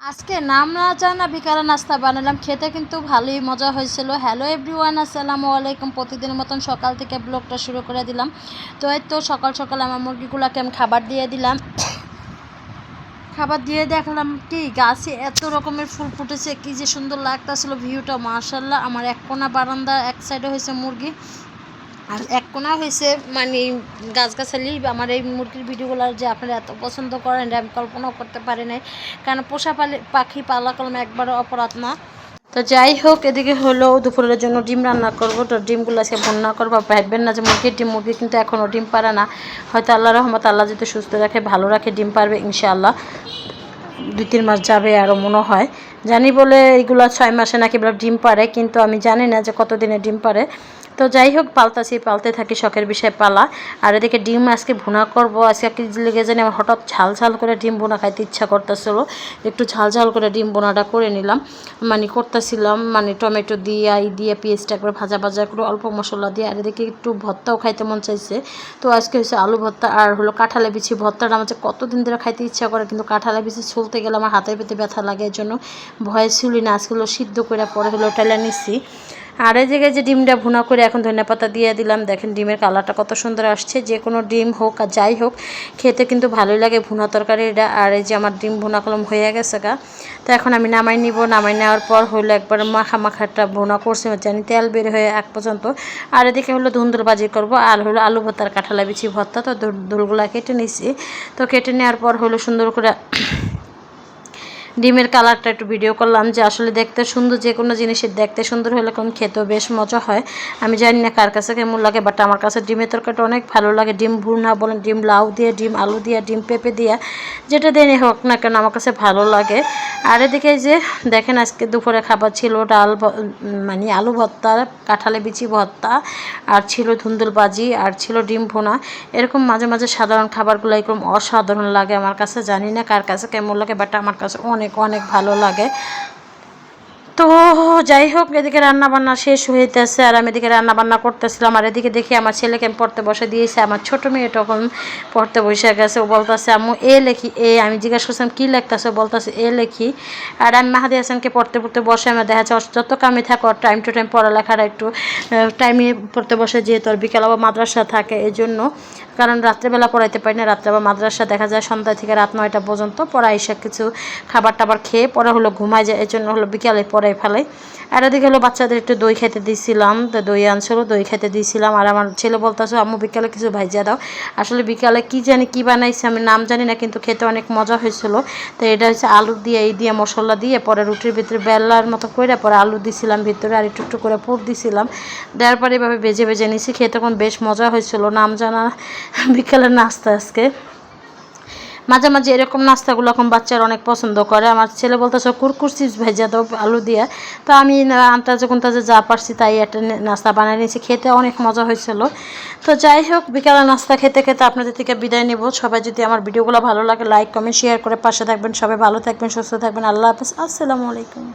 আজকে নাম না জানা বিকালে নাস্তা বানালাম, খেতে কিন্তু ভালোই মজা হয়েছিল। হ্যালো এভরিওয়ান, আসসালামু আলাইকুম। প্রতিদিনের মতন সকাল থেকে ব্লগটা শুরু করে দিলাম। তো এই তো সকাল সকাল আমার মুরগিগুলোকে আমি খাবার দিয়ে দিলাম। খাবার দিয়ে দেখলাম কি গাছে এত রকমের ফুল ফুটেছে, কি যে সুন্দর লাগতেছিল ভিউটা, মাশাল্লাহ। আমার এক কোনা বারান্দা, এক সাইডে হয়েছে মুরগি আর এক কোনা হয়েছে মানে গাছগাছালি। আমার এই মুরগির ভিডিওগুলো যে আপনারা এত পছন্দ করেন এটা আমি কল্পনাও করতে পারি নাই, কারণ পোষা পাখি পালা কলম একবারও অপরাধ না। তো যাই হোক, এদিকে হলো দুপুরের জন্য ডিম রান্না করবো। তো ডিমগুলো আজকে ভুন্না করবো। ভাববেন না যে মুরগির ডিম, মুরগি কিন্তু এখনও ডিম পারে না। হয়তো আল্লাহ রহমত, আল্লাহ যদি সুস্থ রাখে ভালো রাখে ডিম পারবে ইনশাআল্লাহ। 2-3 মাস যাবে আরও মনে হয়, জানি বলে এইগুলো 6 মাসে নাকি ডিম পারে, কিন্তু আমি জানি না যে কতদিনে ডিম পারে। তো যাই হোক, পালতে থাকি, শখের বিষয় পালা। আর এদিকে ডিম আজকে ভুনা করব। আজকে কি লেগে জানি আমার হঠাৎ ঝাল ঝাল করে ডিম ভুনা খাইতে ইচ্ছা করতেছিল, একটু ঝাল ঝাল করে ডিম ভুনাটা করে নিলাম। করতেছিলাম টমেটো দিয়ে পেঁয়াজটা একবার ভাজা ভাজা করে অল্প মশলা দিয়ে। আর এদিকে একটু ভর্তাও খাইতে মন চাইছে। তো আজকে হচ্ছে আলু ভর্তা আর হলো কাঁঠালে বিচি ভর্তাটা আমার কতদিন ধরে খাইতে ইচ্ছা করে, কিন্তু কাঁঠালে বিচি ছুলতে গেলে আমার হাতের পেতে ব্যথা লাগে, এর জন্য ভয়ে ছুলি না। আজকে হলো সিদ্ধ করে পরে হলো টেলে নিচ্ছি। আর এই জায়গায় যে ডিমটা ভুনা করে এখন ধনেপাতা দিয়ে দিলাম। দেখেন ডিমের কালারটা কত সুন্দর আসছে। যে কোনো ডিম হোক আর যাই হোক, খেতে কিন্তু ভালোই লাগে ভুনা তরকারিটা। আর এই যে আমার ডিম ভুনা কলম হয়ে গেছে গা। তো এখন আমি নামাই নিব। নামাই নেওয়ার পর হলো একবার মাখাটা ভুনা করছি, জানি তেল বের হয়ে এক পর্যন্ত। আর এদিকে হলো ধুন্দুল ভাজি করব, আর হলো আলু ভর্তার কাঁঠালা বিচি ভর্তা। তো ধুলগুলা কেটে নিছি। তো কেটে নেওয়ার পর হলো সুন্দর করে ডিমের কালারটা একটু ভিডিও করলাম, যে আসলে দেখতে সুন্দর, যে কোনো জিনিসের দেখতে সুন্দর হলে কোন খেতেও বেশ মজা হয়। আমি জানি না কার কাছে কেমন লাগে, বাট আমার কাছে ডিমের তরকারিটা অনেক ভালো লাগে। ডিম ভুনা বলেন, ডিম লাউ দিয়ে, ডিম আলু দিয়ে, ডিম পেঁপে দিয়ে, যেটা দিয়ে হোক না কেন আমার কাছে ভালো লাগে। আর এদিকে যে দেখেন আজকে দুপুরে খাবার ছিল ডাল, আলু ভর্তা, কাঁঠালে বিচি ভর্তা, আর ছিল ধুন্দুল ভাজি, আর ছিল ডিম ভুনা। এরকম মাঝে মাঝে সাধারণ খাবারগুলো এরকম অসাধারণ লাগে আমার কাছে। জানি না কার কাছে কেমন লাগে, বাট আমার কাছে অনেক অনেক ভালো লাগে। তো যাই হোক, এদিকে রান্নাবান্না শেষ হইতেছে আর আমি এদিকে রান্নাবান্না করতেছিলাম। আর এদিকে দেখি আমার ছেলেকে আমি পড়তে বসে দিয়েছি। আমার ছোটো মেয়ে তখন পড়তে বসে গেছে। ও বলতেছে আম্মু এ লেখি এ। আমি জিজ্ঞাসা করছিলাম কী লেখতেছে, বলতেছে এ লেখি। আর আমি মাহাদি হাসানকে পড়তে বসে আমার দেখা যাচ্ছে যত কামে থাকো টাইম টু টাইম পড়ালেখাটা একটু টাইমে পড়তে বসে, যেহেতু আর বিকেল আবার মাদ্রাসা থাকে এই জন্য। কারণ রাত্রেবেলা পড়াইতে পারি না, রাত্রে আবার মাদ্রাসা দেখা যায় সন্ধ্যা থেকে রাত 9টা পর্যন্ত। পড়া এসে কিছু খাবার টাবার খেয়ে পরে হলো ঘুমায় যায়, এই জন্য হলো বিকালে পড়াই ফেলাই। আর ওদিকে হলো বাচ্চাদের একটু দই খেতে দিয়েছিলাম। তো দই আনছিল, দই খেতে দিয়েছিলাম। আর আমার ছেলে বলতেছে আম্মু বিকালে কিছু ভাইজা দাও। আসলে বিকালে কি জানি কি বানাইছে, আমি নাম জানি না, কিন্তু খেতে অনেক মজা হয়েছিল। তো এটা হচ্ছে আলু দিয়ে এই দিয়ে মশলা দিয়ে পরে রুটির ভিতরে বেলার মতো করে পরে আলু দিছিলাম ভিতরে, আর একটু একটু করে পুর দিছিলাম। দেওয়ার পরে এভাবে ভেজে ভেজে নিছি। খেতে তখন বেশ মজা হয়েছিল। নাম জানা বিকালের নাস্তা আজকে। মাঝে মাঝে এরকম নাস্তাগুলো এখন বাচ্চারা অনেক পছন্দ করে। আমার ছেলে বলতেছে কুরকুর চিপস ভেজা দাও আলু দিয়ে। তো আমি আন্তাজে কুন্তাজে যা পারছি তাই একটা নাস্তা বানিয়ে নিয়েছি, খেতে অনেক মজা হয়েছিল। তো যাই হোক, বিকালে নাস্তা খেতে খেতে আপনাদের থেকে বিদায় নেব। সবাই যদি আমার ভিডিওগুলো ভালো লাগে লাইক কমেন্ট শেয়ার করে পাশে থাকবেন। সবাই ভালো থাকবেন, সুস্থ থাকবেন। আল্লাহ হাফেজ, আসসালামু আলাইকুম।